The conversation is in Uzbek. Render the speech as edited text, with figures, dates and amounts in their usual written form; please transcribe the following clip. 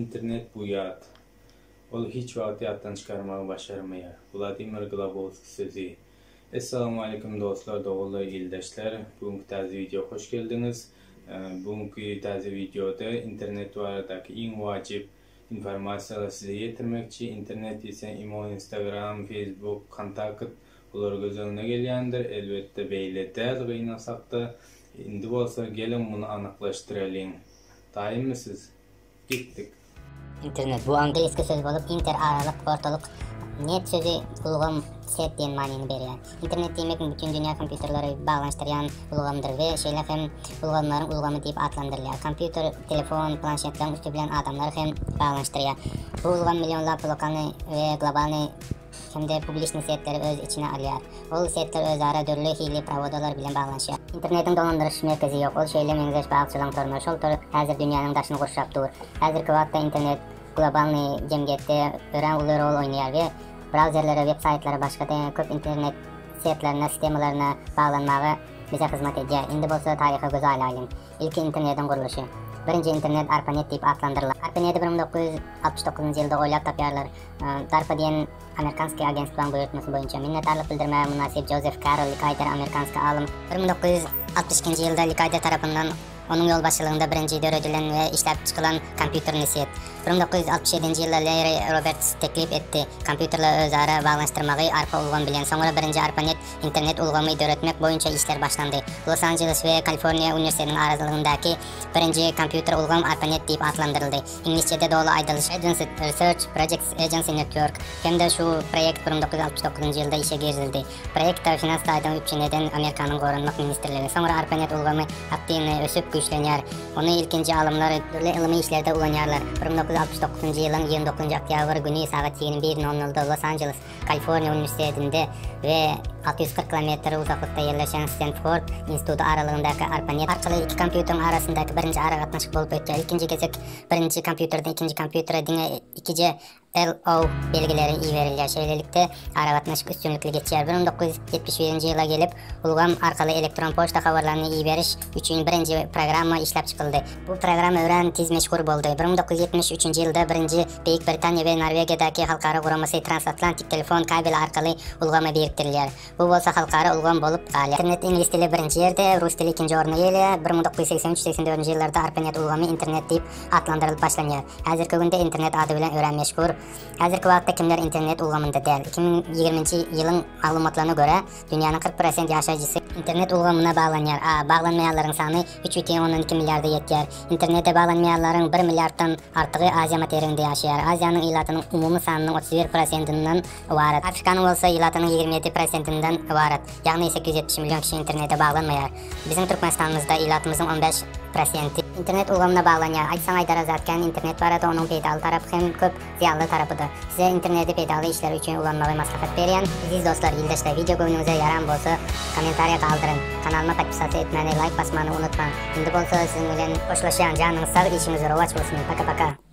internet bu yat. Ol hiç vaqt yatdan çıkarmağı başarmaya. Vladimir Globovskiy sözü. Assalamu alaikum dostlar, doğulu ildeşler. Bugünkü taze video hoş geldiniz. Bugünkü taze videoda internet varadaki en vacip informasiyalar size yetirmekçi. İnternet ise Instagram, Facebook, kontakt ular göz önüne gelýändir. Elbette beýle däl gynasaq da indi bolsa gelin bunu anaklaştıralım. Daýymysiz? Gittik. İnternet bu angliski söz bolup inter aralık ortalık net sözü ulgam set diyen manini berýär. İnternet demek bütün dünya kompüterleri bağlanıştıran ulgamdır ve şeýle hem ulgamların ulgamy diýip adlandyrylýar. Kompüter, telefon, planşetlerin üstü bilen adamlar hem bağlanıştırýar. Bu ulgam milyonlap lokalny ve globalny hem de publiçni setleri öz içine alýar. Ol setler özara dörlü hili pravodalar bilen bağlanışýar. İnternetin dolandırış merkezi yok. Ol şeýle meňzeş bagçylygyň tormary şoltur. Häzir dünýäniň daşyny gurşap dur. Häzirki wagtda internet globalny jemgyýetde ören uly rol oýnaýar we browserlere, web saytlary başga da köp internet setlerine, sistemalaryna bağlanmagy bize hyzmat edýär. Indi bolsa taryha göz alaýyn. İlk internetin guruluşy. Birinci internet ARPANET diýip adlandyrylýar. ARPANET 1969-njy ýylda oýlap tapýarlar. DARPA diýen Amerikanski agentstwaň buyurtmasy boýunça minnetdarlyk bildirmäge munasip Joseph Carroll Likayder Amerikanski alym 1962-nji ýylda Likayder tarapyndan onun yol başçılığında birinci öğretilen ve işlep çıkılan kompüterni set. 1967 yılda Larry Roberts teklif etti. Kompüterle özara bağlanıştırmayı ARPA ulgam bilen. Sonra birinci ARPANET internet ulgamı öğretmek boyunca işler başlandı. Los Angeles ve Kaliforniya Üniversitesi'nin aralığındaki birinci kompüter ulgam ARPANET deyip adlandırıldı. İngilizce'de doğulu aydılış Research Projects Agency Network. Hem de şu proyekt 1969 yılda işe girildi. Projekte finans daydan üpçüneden Amerika'nın korunmak ministerleri. Sonra ARPANET ulgamı aktifini ösüp güçlenýär. Onu ilkinci alımlar türlü ilmi işlerde ulanýarlar. 1969 yılın 29 oktyabr günü saat 21:00'da Los Angeles, Kaliforniya Üniversitesi'nde ve 640 km uzaklıkta yerleşen Stanford Institutu aralığındaki ARPANET arkalı iki kompüterin arasındaki birinci ara gatnaşyk bolup ötdi. İkinci gezek birinci kompüterden ikinci kompütere diňe ikice LO belgileri iýerilýär. Şeýlelikde ara gatnaşyk üstünlikli geçýär. 1971-nji ýyla gelip ulgam arkaly elektron poçta habarlaryny iýeriş üçin birinci programma işlep çıkıldı. Bu program ören tiz meşhur boldu. 1973-nji ýylda birinci Beýik Britaniýa we Norwegiýadagi halkara guramasy transatlantik telefon kabeli arkaly ulgama biriktirilýär. Bu bolsa halkara ulgam bolup galýar. İnternet ingliz dili birinci ýerde, rus dili ikinji orna eýelýär. 1983-84-nji ýyllarda ARPANET ulgamy internet diýip adlandyrylyp başlanýar. Häzirki günde internet ady bilen ören meşhur. Häzirki wagtda kimler internet ulgamynda däl. 2020-nji ýylyň maglumatlaryna görä, dünýäniň 40% ýaşaýjysy internet ulgamyna bağlanýar. Bağlanmaýanlaryň sany 3,12 milliarda ýetýär. Internete bağlanmaýanlaryň 1 milliarddan artygy Aziýa materiginde ýaşaýar. Aziýanyň ýylatynyň umumy sanynyň 31%-inden ibaret. Afrikanyň bolsa ýylatynyň 27%-inden ibaret. Ýagny 870 milyon kişi internete bağlanmaýar. Bizim Türkmenistanymyzda ýylatymyzyň 15% internet ulgamyna bağlanýar. Aýtsaň aýdara zatkan internet barada onuň peýdaly tarapy hem köp ziyanly tarapydyr. Size interneti peýdaly işler üçin ulanmagy maslahat berýän aziz dostlar, ildeşler, video göwnüňize yaran bolsa kommentariýa galdyryň. Kanalyma podpisasiya etmeni, like basmany unutmaň. Indi bolsa siziň bilen hoşlaşýan janyňyz sag, işiniz rowaç bolsun. Paka paka.